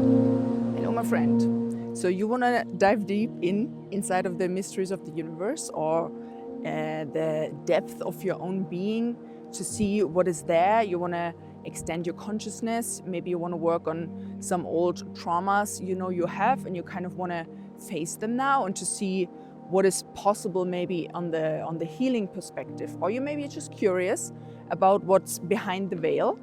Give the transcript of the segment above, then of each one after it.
Hello, my friend. So you want to dive deep inside of the mysteries of the universe, or the depth of your own being, to see what is there. You want to extend your consciousness. Maybe you want to work on some old traumas you have, and you kind of want to face them now, and to see what is possible maybe on the healing perspective. Or you maybe just curious about what's behind the veil,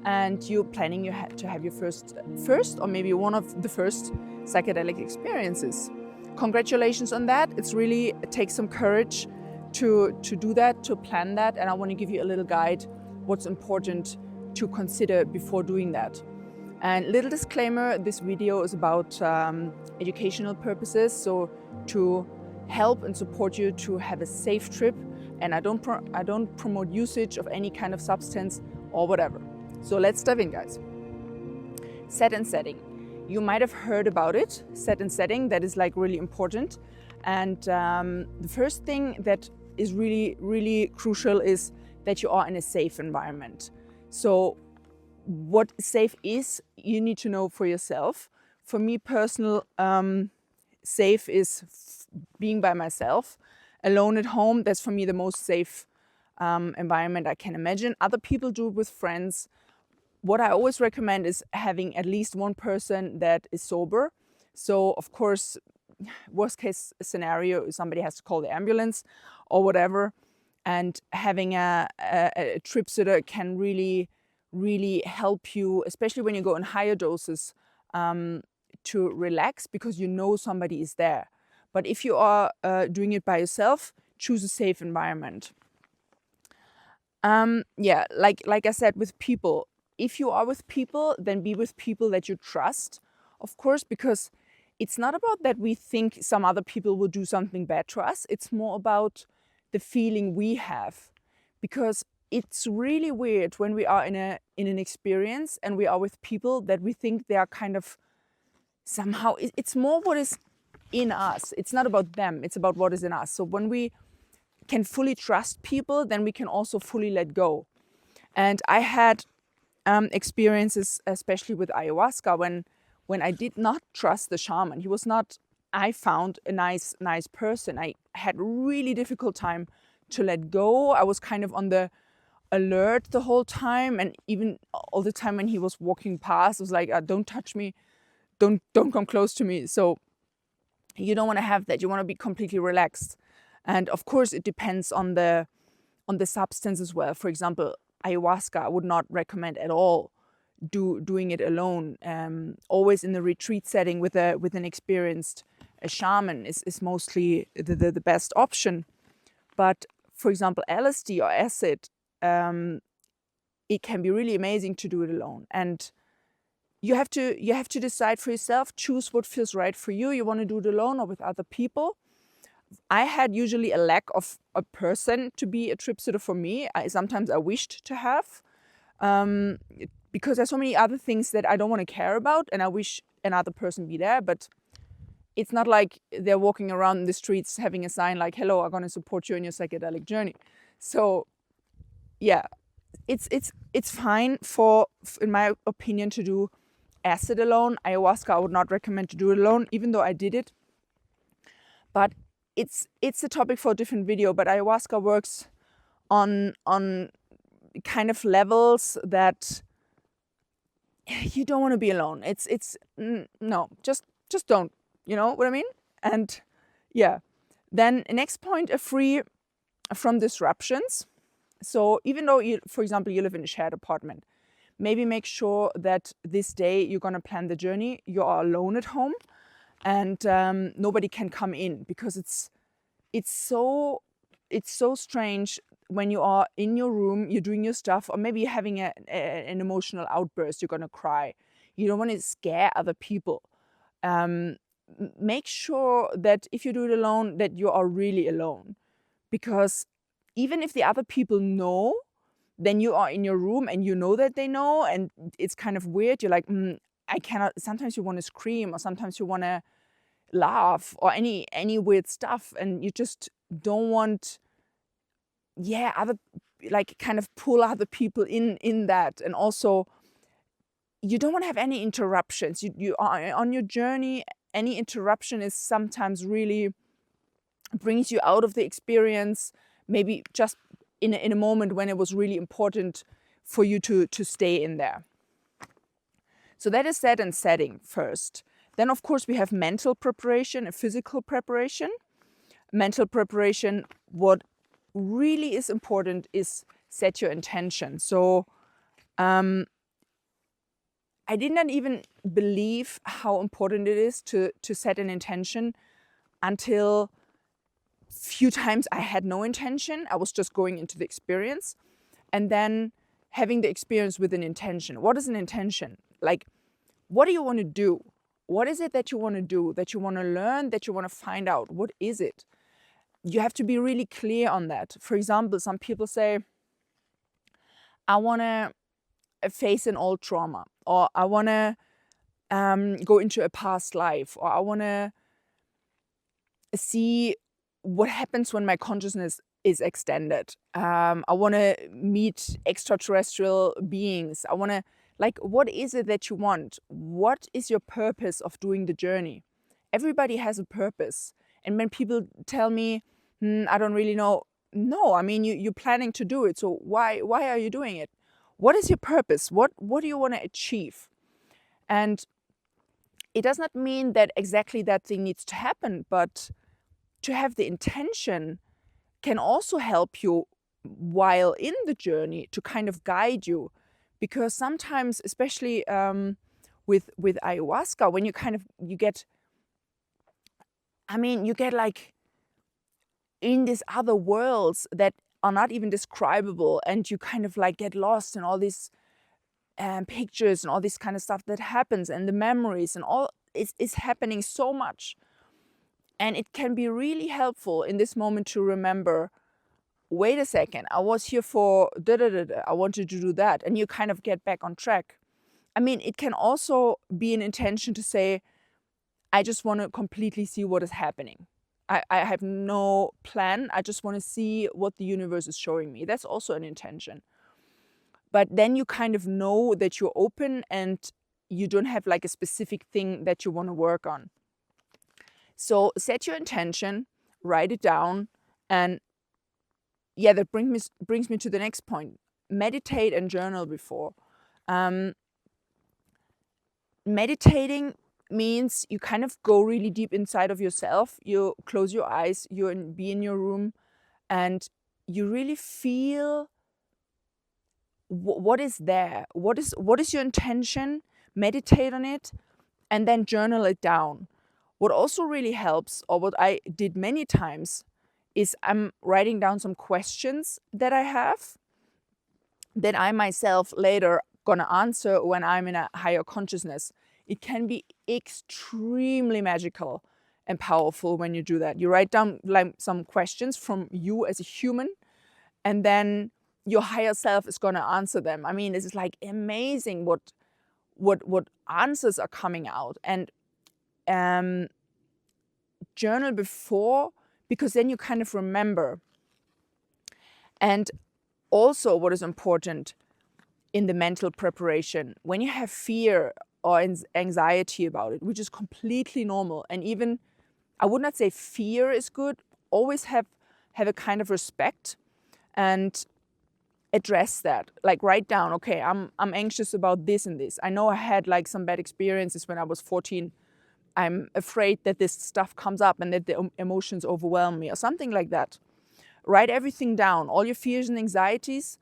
and you're planning to have your first or maybe one of the first psychedelic experiences. Congratulations on that. It takes some courage to do that, to plan that, and I want to give you a little guide what's important to consider before doing that. And little disclaimer, this video is about educational purposes, so to help and support you to have a safe trip, and I don't promote usage of any kind of substance or whatever. So let's dive in, guys. Set and setting. You might have heard about it, set and setting. That is like really important. And the first thing that is really, really crucial is that you are in a safe environment. So what safe is, you need to know for yourself. For me, personal safe is being by myself, alone at home. That's for me the most safe environment I can imagine. Other people do it with friends. What I always recommend is having at least one person that is sober. So of course, worst case scenario, somebody has to call the ambulance or whatever. And having a trip sitter can really, really help you, especially when you go in higher doses, to relax, because you know somebody is there. But if you are doing it by yourself, choose a safe environment. Like I said, with people. If you are with people, then be with people that you trust, of course, because it's not about that we think some other people will do something bad to us. It's more about the feeling we have, because it's really weird when we are in an experience and we are with people that we think they are kind of somehow. It's more what is in us. It's not about them. It's about what is in us. So when we can fully trust people, then we can also fully let go. And I had experiences, especially with ayahuasca, when I did not trust the shaman. He was not, I found, a nice person. I had a really difficult time to let go. I was kind of on the alert the whole time, and even all the time when he was walking past, I was like, don't touch me, don't come close to me. So you don't want to have that. You want to be completely relaxed. And of course, it depends on the substance as well. For example, ayahuasca, I would not recommend at all doing it alone. Always in the retreat setting with an experienced shaman is mostly the best option. But for example, LSD or acid, it can be really amazing to do it alone. And you have to decide for yourself, choose what feels right for you. You want to do it alone or with other people. I had usually a lack of a person to be a trip sitter for me. Sometimes I wished to have, because there's so many other things that I don't want to care about, and I wish another person be there. But it's not like they're walking around in the streets having a sign like, "Hello, I'm going to support you in your psychedelic journey." So, yeah, it's fine in my opinion, to do acid alone. Ayahuasca, I would not recommend to do it alone, even though I did it. But it's a topic for a different video. But ayahuasca works on kind of levels that you don't want to be alone. No, just don't. You know what I mean? And yeah, then next point, free from disruptions. So even though for example, you live in a shared apartment, maybe make sure that this day you're going to plan the journey, you are alone at home, and nobody can come in, because it's so strange when you are in your room, you're doing your stuff, or maybe you're having an emotional outburst, you're going to cry. You don't want to scare other people. Make sure that if you do it alone, that you are really alone, because even if the other people know, then you are in your room and you know that they know, and it's kind of weird. You're like, I cannot. Sometimes you want to scream, or sometimes you want to laugh, or any weird stuff, and you just don't want, other, like, kind of pull other people in that. And also, you don't want to have any interruptions. You are on your journey. Any interruption is sometimes really brings you out of the experience, maybe just in a moment when it was really important for you to stay in there. So that is set and setting first. Then, of course, we have mental preparation and physical preparation. Mental preparation, what really is important is set your intention. So I did not even believe how important it is to set an intention until few times I had no intention. I was just going into the experience and then having the experience with an intention. What is an intention? Like, what do you want to do? What is it that you want to do, that you want to learn, that you want to find out? What is it? You have to be really clear on that. For example, some people say, I want to face an old trauma, or I want to go into a past life, or I want to see what happens when my consciousness is extended. I want to meet extraterrestrial beings. I want to, like, what is it that you want? What is your purpose of doing the journey? Everybody has a purpose. And when people tell me, I don't really know. No, I mean, you're planning to do it. So why are you doing it? What is your purpose? What do you want to achieve? And it does not mean that exactly that thing needs to happen, but to have the intention can also help you while in the journey to kind of guide you. Because sometimes, especially with ayahuasca, when you get like in these other worlds that are not even describable, and you kind of like get lost in all these pictures and all this kind of stuff that happens, and the memories and all is happening so much. And it can be really helpful in this moment to remember, wait a second, I was here for I wanted to do that, and you kind of get back on track. I mean, it can also be an intention to say, I just want to completely see what is happening. I have no plan. I just want to see what the universe is showing me. That's also an intention. But then you kind of know that you're open and you don't have like a specific thing that you want to work on. So set your intention, write it down, and yeah, that brings me to the next point. Meditate and journal before. Meditating means you kind of go really deep inside of yourself. You close your eyes, be in your room, and you really feel what is there. What is your intention? Meditate on it, and then journal it down. What also really helps, or what I did many times, is I'm writing down some questions that I have that I myself later gonna answer when I'm in a higher consciousness. It can be extremely magical and powerful when you do that. You write down like some questions from you as a human, and then your higher self is gonna answer them. I mean, this is like amazing what answers are coming out. And journal before, because then you kind of remember. And also what is important in the mental preparation, when you have fear or anxiety about it, which is completely normal, and even I would not say fear is good, always have a kind of respect and address that. Like write down, okay, I'm anxious about this and this. I know I had like some bad experiences when I was 14. I'm afraid that this stuff comes up and that the emotions overwhelm me or something like that. Write everything down, all your fears and anxieties.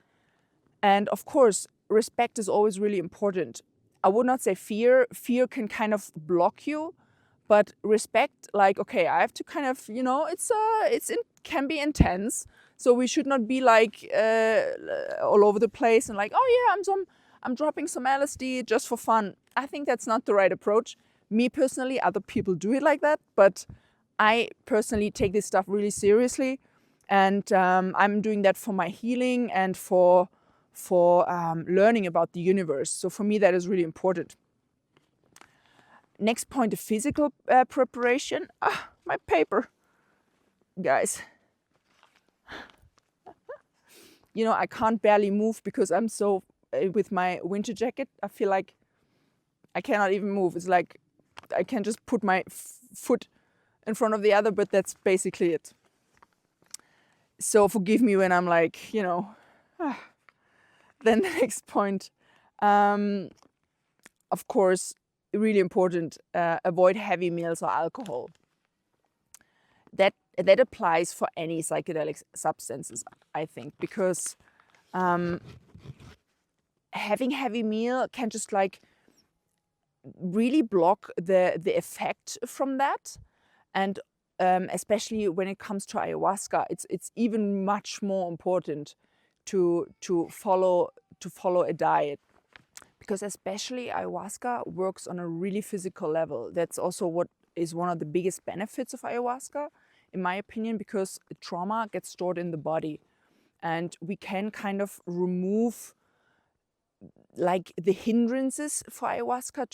And of course, respect is always really important. I would not say fear. Fear can kind of block you, but respect, like, okay, I have to kind of, can be intense. So we should not be like all over the place and like, oh yeah, I'm dropping some LSD just for fun. I think that's not the right approach. Me personally, other people do it like that, but I personally take this stuff really seriously, and I'm doing that for my healing and for learning about the universe. So for me, that is really important. Next point, the physical preparation. My paper, guys. I can't barely move because I'm so with my winter jacket. I feel like I cannot even move. It's like I can just put my foot in front of the other, but that's basically it. So forgive me when I'm like, you know. Then the next point, of course, really important, avoid heavy meals or alcohol. That applies for any psychedelic substances, I think, because having heavy meal can just like really block the effect from that. And especially when it comes to ayahuasca, it's even much more important to follow a diet, because especially ayahuasca works on a really physical level. That's also what is one of the biggest benefits of ayahuasca, in my opinion, because trauma gets stored in the body, and we can kind of remove like the hindrances for ayahuasca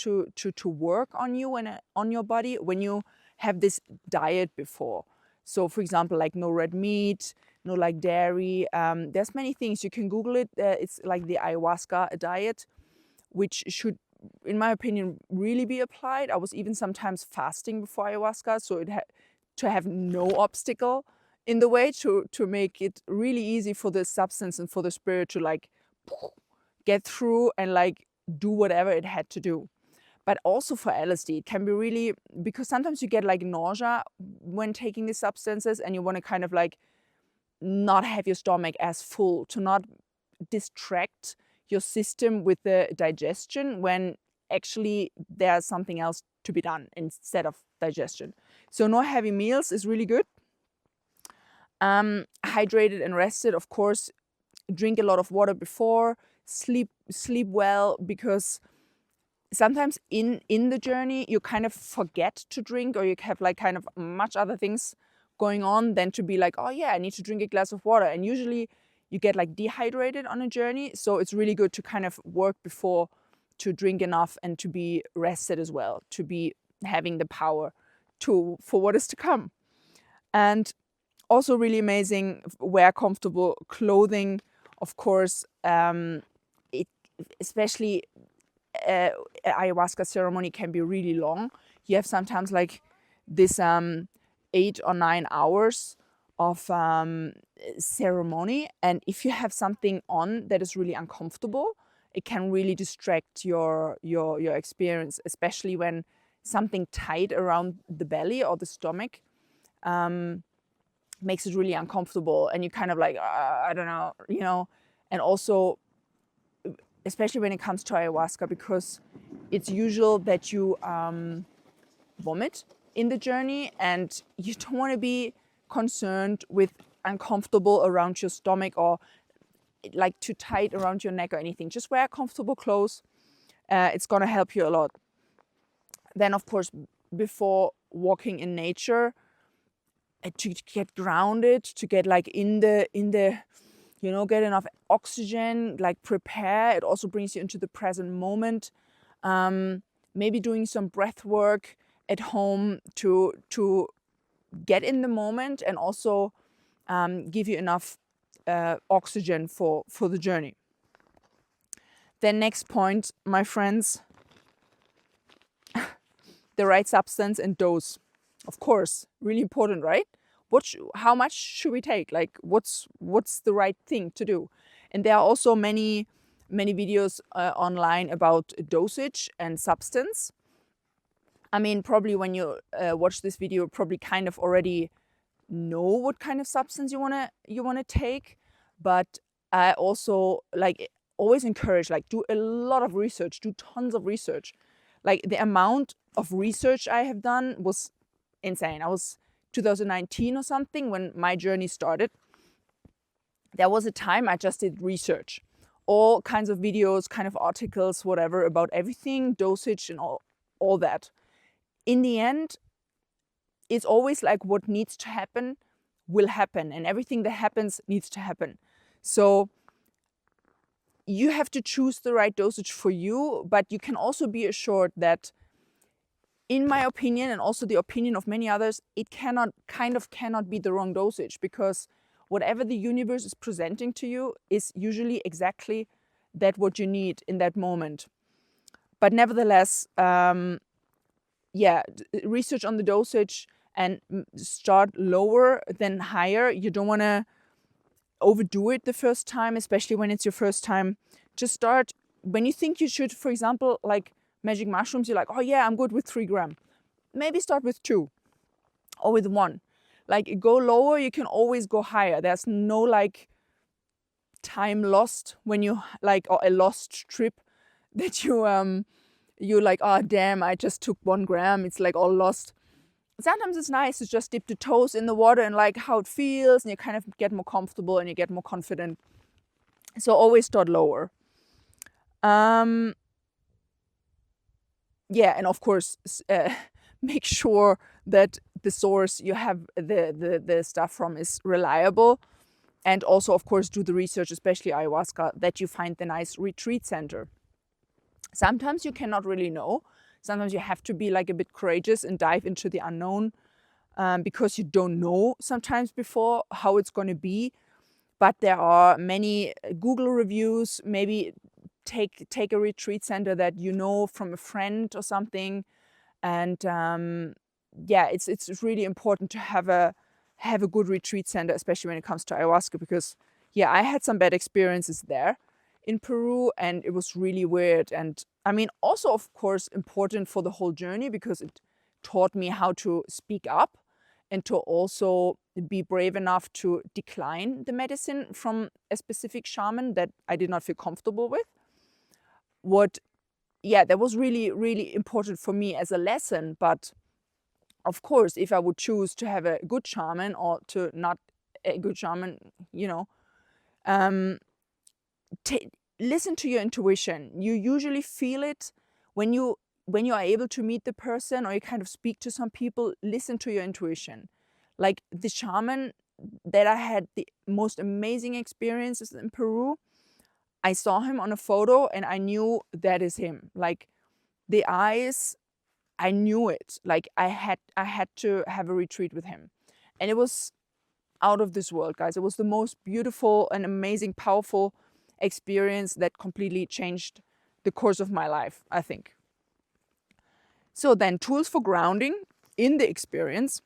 to work on you and on your body when you have this diet before. So for example, like no red meat, no like dairy. There's many things, you can Google it. It's like the ayahuasca diet, which should, in my opinion, really be applied. I was even sometimes fasting before ayahuasca, so it had to have no obstacle in the way to make it really easy for the substance and for the spirit to like get through and like do whatever it had to do. But also for LSD, it can be really, because sometimes you get like nausea when taking these substances, and you want to kind of like not have your stomach as full, to not distract your system with the digestion when actually there's something else to be done instead of digestion. So no heavy meals is really good. Hydrated and rested, of course. Drink a lot of water before. Sleep well, because sometimes in the journey you kind of forget to drink, or you have like kind of much other things going on than to be like, oh yeah, I need to drink a glass of water. And usually you get like dehydrated on a journey, so it's really good to kind of work before to drink enough and to be rested as well, to be having the power for what is to come. And also really amazing, wear comfortable clothing, of course. Especially ayahuasca ceremony can be really long. You have sometimes like this 8 or 9 hours of ceremony, and if you have something on that is really uncomfortable, it can really distract your experience, especially when something tight around the belly or the stomach makes it really uncomfortable, and you kind of like I don't know, you know. And also especially when it comes to ayahuasca, because it's usual that you vomit in the journey, and you don't want to be concerned with uncomfortable around your stomach or like too tight around your neck or anything. Just wear comfortable clothes. It's going to help you a lot. Then, of course, before walking in nature, to get grounded, to get like in the you know, get enough oxygen, like prepare. It also brings you into the present moment. Maybe doing some breath work at home to get in the moment, and also give you enough oxygen for the journey. Then next point, my friends, the right substance and dose. Of course, really important, right? How much should we take? Like, what's the right thing to do? And there are also many videos online about dosage and substance. I mean, probably when you watch this video, you probably kind of already know what kind of substance you wanna take. But I also like always encourage, like, do a lot of research, do tons of research. Like, the amount of research I have done was insane. I was 2019 or something when my journey started. There was a time I just did research, all kinds of videos, kind of articles, whatever, about everything, dosage and all that. In the end, it's always like what needs to happen will happen, and everything that happens needs to happen. So you have to choose the right dosage for you, but you can also be assured that, in my opinion, and also the opinion of many others, it cannot be the wrong dosage, because whatever the universe is presenting to you is usually exactly that what you need in that moment. But nevertheless, research on the dosage and start lower than higher. You don't want to overdo it the first time, especially when it's your first time. Just start when you think you should. For example, like magic mushrooms, you're like, oh yeah, I'm good with 3 grams. Maybe start with 2 or with 1. Like, go lower, you can always go higher. There's no like time lost when you like, or a lost trip that you're like, oh damn, I just took 1 gram, it's like all lost. Sometimes it's nice to just dip the toes in the water and like how it feels, and you kind of get more comfortable and you get more confident. So always start lower. And of course, make sure that the source you have the stuff from is reliable. And also, of course, do the research, especially ayahuasca, that you find the nice retreat center. Sometimes you cannot really know. Sometimes you have to be like a bit courageous and dive into the unknown, because you don't know sometimes before how it's going to be. But there are many Google reviews. Maybe take a retreat center that you know from a friend or something. And it's really important to have a good retreat center, especially when it comes to ayahuasca, because I had some bad experiences there in Peru, and it was really weird. And I mean, also of course important for the whole journey, because it taught me how to speak up and to also be brave enough to decline the medicine from a specific shaman that I did not feel comfortable with. That was really, really important for me as a lesson. But of course, if I would choose to have a good shaman or to not a good shaman, listen to your intuition. You usually feel it when you are able to meet the person, or you kind of speak to some people. Listen to your intuition. Like the shaman that I had the most amazing experiences in Peru, I saw him on a photo and I knew that is him. Like the eyes, I knew it. Like I had to have a retreat with him. And it was out of this world, guys. It was the most beautiful and amazing, powerful experience that completely changed the course of my life, I think. So then, tools for grounding in the experience.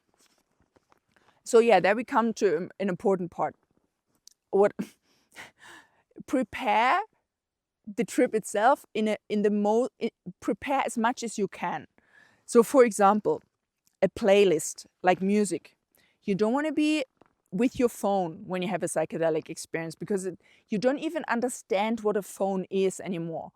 So there we come to an important part. Prepare the trip itself prepare as much as you can. So for example, a playlist, like music. You don't want to be with your phone when you have a psychedelic experience, because you don't even understand what a phone is anymore.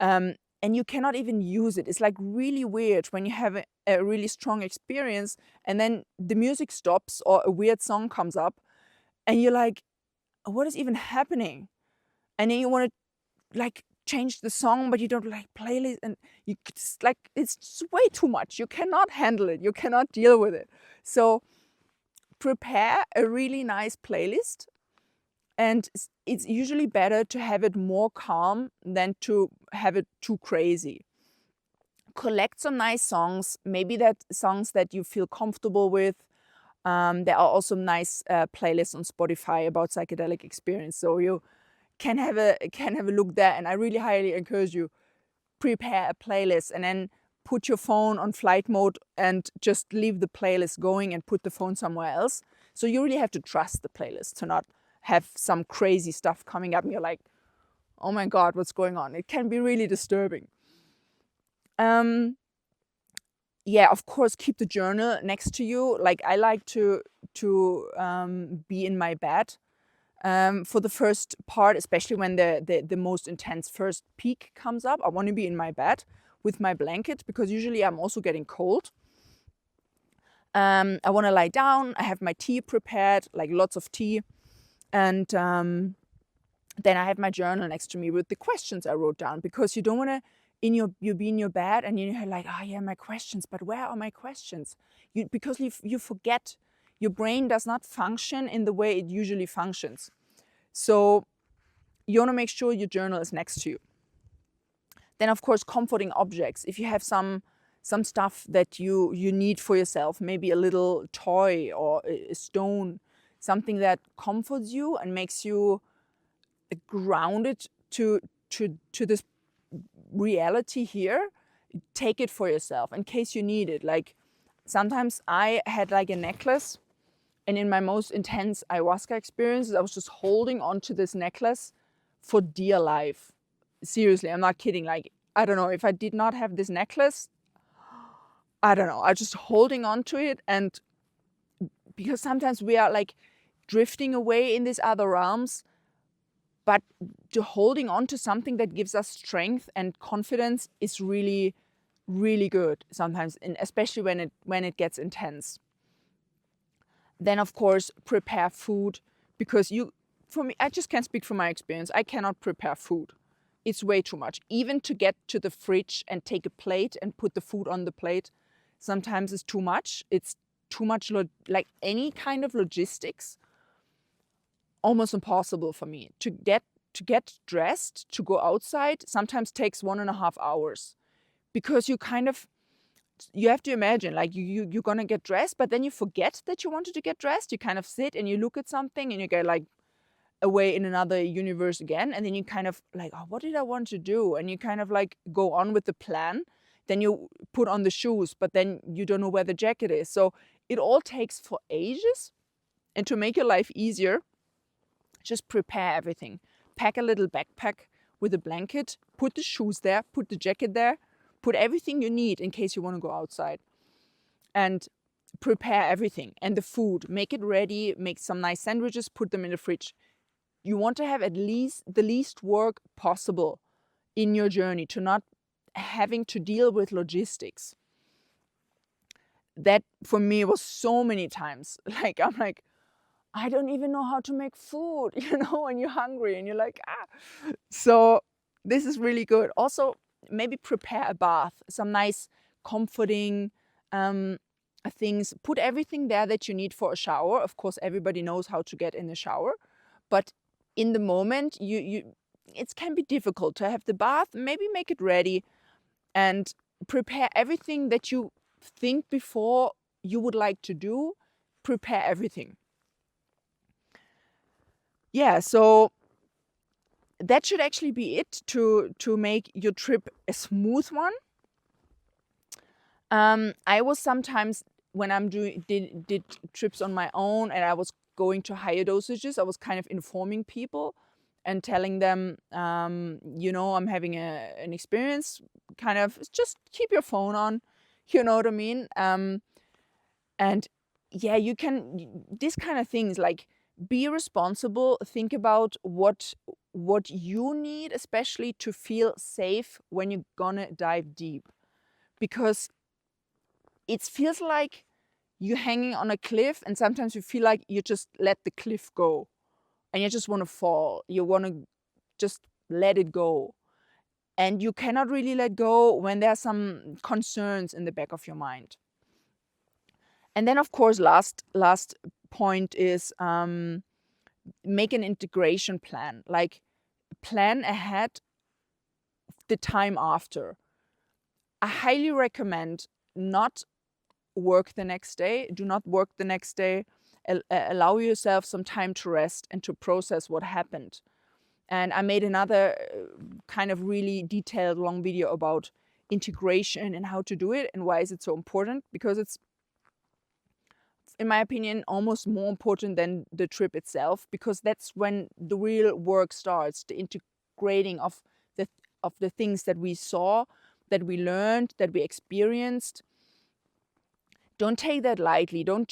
And you cannot even use it. It's like really weird when you have a really strong experience and then the music stops or a weird song comes up and you're like, what is even happening? And then you want to like change the song, but you don't like playlist, and you just like, it's just way too much. You cannot handle it. You cannot deal with it. So prepare a really nice playlist. And it's usually better to have it more calm than to have it too crazy. Collect some nice songs, maybe that songs that you feel comfortable with. There are also nice playlists on Spotify about psychedelic experience, so you can have a look there. And I really highly encourage you, prepare a playlist and then put your phone on flight mode and just leave the playlist going and put the phone somewhere else. So you really have to trust the playlist to not have some crazy stuff coming up and you're like, oh my God, what's going on? It can be really disturbing. Of course, keep the journal next to you. Like I like to be in my bed for the first part, especially when the most intense first peak comes up. I want to be in my bed with my blanket, because usually I'm also getting cold. I want to lie down. I have my tea prepared, like lots of tea. And then I have my journal next to me with the questions I wrote down, because you don't want to, you be in your bed and you're like, oh yeah, my questions, but where are my questions? Because you forget, your brain does not function in the way it usually functions. So you want to make sure your journal is next to you. Then of course, comforting objects. If you have some stuff that you need for yourself, maybe a little toy or a stone, something that comforts you and makes you grounded to this reality here, take it for yourself in case you need it. Like sometimes I had like a necklace, and in my most intense ayahuasca experiences, I was just holding on to this necklace for dear life. Seriously, I'm not kidding. Like, I don't know, if I did not have this necklace, I don't know, I just holding on to it. And because sometimes we are like drifting away in these other realms, but to holding on to something that gives us strength and confidence is really, really good sometimes, and especially when it gets intense. Then of course prepare food, because for me, I just can't speak from my experience. I cannot prepare food. It's way too much. Even to get to the fridge and take a plate and put the food on the plate, sometimes it's too much. It's too much, like any kind of logistics, almost impossible for me. To get dressed, to go outside, sometimes takes 1.5 hours, because you have to imagine, like you're gonna get dressed, but then you forget that you wanted to get dressed. You kind of sit and you look at something and you get like away in another universe again, and then you kind of like, oh, what did I want to do? And you kind of like go on with the plan. Then you put on the shoes, but then you don't know where the jacket is. So it all takes for ages. And to make your life easier, just prepare everything. Pack a little backpack with a blanket, put the shoes there, put the jacket there, put everything you need in case you want to go outside, and prepare everything. And the food, make it ready, make some nice sandwiches, put them in the fridge. You want to have at least the least work possible in your journey, to not having to deal with logistics. That for me was so many times. Like, I'm like, I don't even know how to make food, when you're hungry and you're like, ah. So this is really good. Also, maybe prepare a bath, some nice comforting things. Put everything there that you need for a shower. Of course, everybody knows how to get in the shower, but in the moment, it can be difficult to have the bath. Maybe make it ready and prepare everything that you think before you would like to do. Prepare everything. Yeah, so that should actually be it to make your trip a smooth one. I was sometimes, when I'm did trips on my own and I was going to higher dosages, I was kind of informing people and telling them, I'm having an experience, kind of just keep your phone on, you know what I mean? And yeah, you can, these kind of things, like, be responsible, think about what you need, especially to feel safe when you're gonna dive deep. Because it feels like you're hanging on a cliff, and sometimes you feel like you just let the cliff go and you just want to fall. You want to just let it go. And you cannot really let go when there are some concerns in the back of your mind. And then, of course, last point is make an integration plan. Like, plan ahead the time after. I highly recommend not work the next day. Do not work the next day. Allow yourself some time to rest and to process what happened. And I made another kind of really detailed long video about integration and how to do it and why is it so important, because it's, in my opinion, almost more important than the trip itself, because that's when the real work starts, the integrating of the things that we saw, that we learned, that we experienced. Don't take that lightly. Don't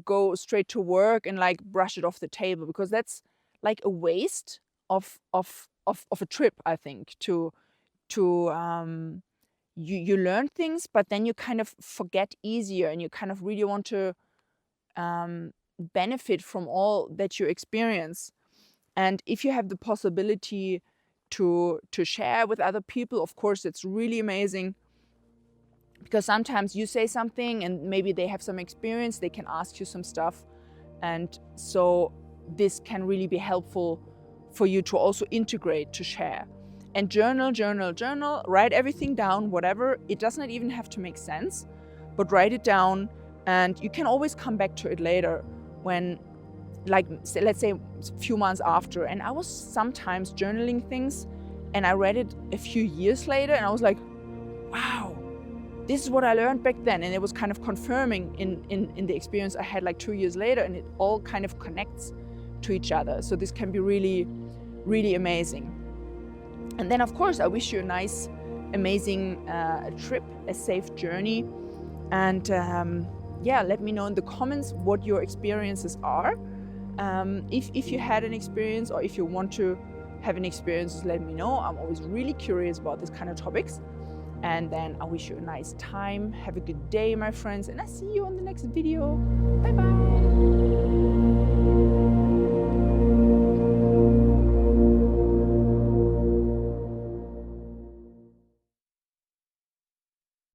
go straight to work and like brush it off the table, because that's like a waste of a trip, I think. You learn things, but then you kind of forget easier, and you kind of really want to benefit from all that you experience. And if you have the possibility to share with other people, of course, it's really amazing. Because sometimes you say something and maybe they have some experience, they can ask you some stuff. And so this can really be helpful for you to also integrate, to share. And journal, write everything down, whatever. It does not even have to make sense, but write it down, and you can always come back to it later when, like, let's say a few months after. And I was sometimes journaling things And I read it a few years later and I was like, wow, this is what I learned back then. And it was kind of confirming in the experience I had like 2 years later, and it all kind of connects to each other. So this can be really, really amazing. And then of course, I wish you a nice, amazing trip, a safe journey. And yeah, let me know in the comments what your experiences are. If you had an experience, or if you want to have an experience, just let me know. I'm always really curious about this kind of topics. And then I wish you a nice time. Have a good day, my friends, and I see you on the next video. Bye bye.